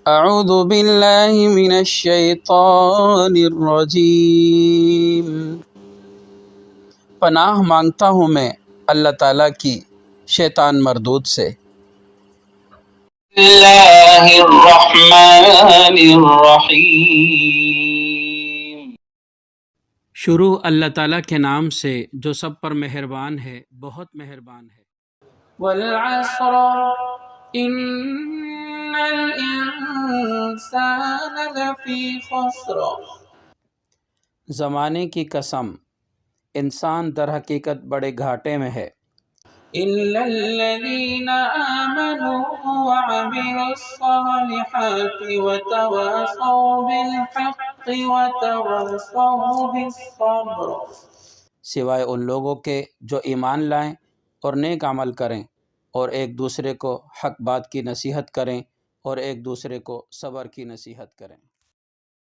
اعوذ باللہ من الشیطان الرجیم، پناہ مانگتا ہوں میں اللہ تعالیٰ کی شیطان مردود سے۔ بسم اللہ الرحمن الرحیم، شروع اللہ تعالیٰ کے نام سے جو سب پر مہربان ہے، بہت مہربان ہے۔ والعصر ان الانسان لفی خسر، زمانے کی قسم، انسان در حقیقت بڑے گھاٹے میں ہے۔ الا الذین آمنوا وعملوا الصالحات وتواصوا بالحق وتواصوا بالصبر، سوائے ان لوگوں کے جو ایمان لائیں اور نیک عمل کریں اور ایک دوسرے کو حق بات کی نصیحت کریں اور ایک دوسرے کو صبر کی نصیحت کریں۔